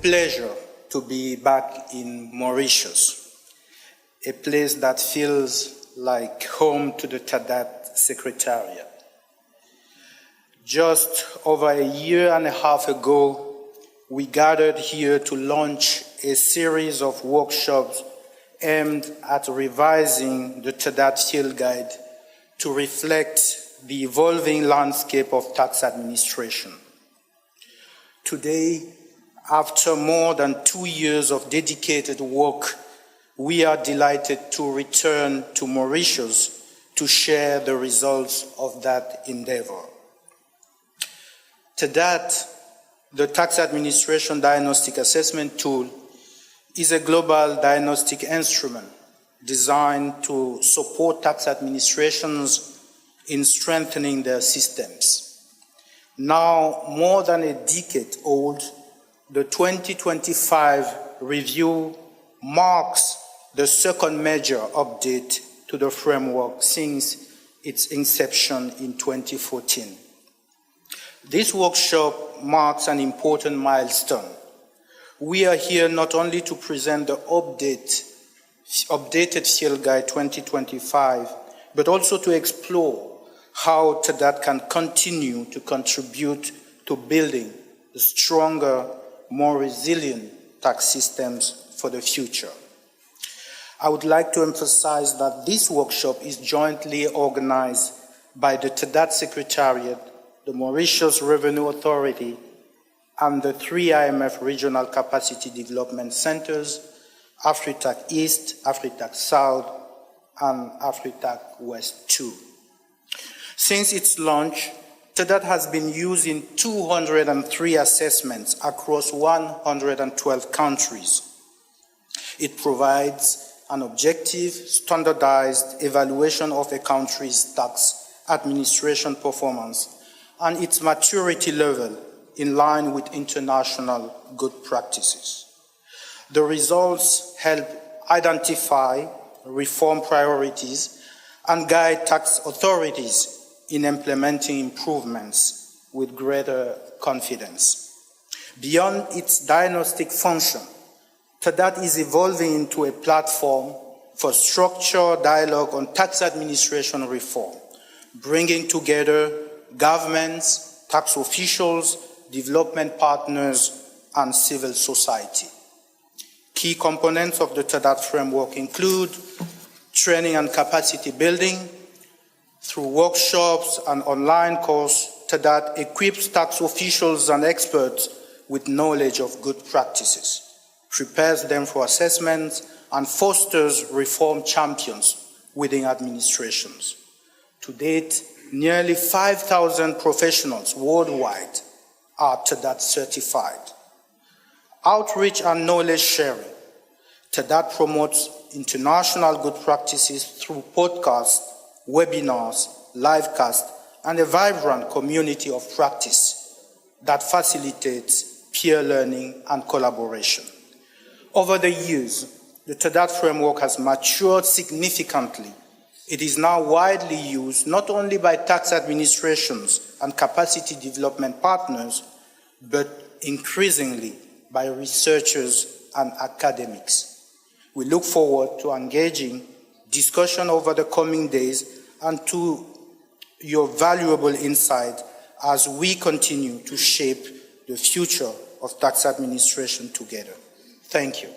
pleasure to be back in Mauritius, a place that feels like home to the TADAT Secretariat. Just over a year and a half ago, we gathered here to launch a series of workshops aimed at revising the TADAT Field Guide to reflect the evolving landscape of tax administration. Today, after more than 2 years of dedicated work, we are delighted to return to Mauritius to share the results of that endeavor. TADAT, the Tax Administration Diagnostic Assessment Tool, is a global diagnostic instrument designed to support tax administrations in strengthening their systems. Now more than a decade old, the 2025 review marks the second major update to the framework since its inception in 2014. This workshop marks an important milestone. We are here not only to present the updated Field Guide 2025, but also to explore how TADAT can continue to contribute to building stronger, more resilient tax systems for the future. I would like to emphasize that this workshop is jointly organized by the TADAT Secretariat, the Mauritius Revenue Authority, and the 3 IMF Regional Capacity Development Centers, AfriTac East, AfriTac South, and AfriTac West 2. Since its launch, TADAT has been used in 203 assessments across 112 countries. It provides an objective, standardized evaluation of a country's tax administration performance and its maturity level in line with international good practices. The results help identify reform priorities and guide tax authorities in implementing improvements with greater confidence. Beyond its diagnostic function, TADAT is evolving into a platform for structured dialogue on tax administration reform, bringing together governments, tax officials, development partners, and civil society. Key components of the TADAT framework include training and capacity building. Through workshops and online courses, TADAT equips tax officials and experts with knowledge of good practices, prepares them for assessments, and fosters reform champions within administrations. To date, nearly 5,000 professionals worldwide are TADAT certified. Outreach and knowledge sharing. TADAT promotes international good practices through podcasts, webinars, livecasts, and a vibrant community of practice that facilitates peer learning and collaboration. Over the years, the TADAT framework has matured significantly. It is now widely used not only by tax administrations and capacity development partners, but increasingly by researchers and academics. We look forward to engaging discussion over the coming days and to your valuable insight as we continue to shape the future of tax administration together. Thank you.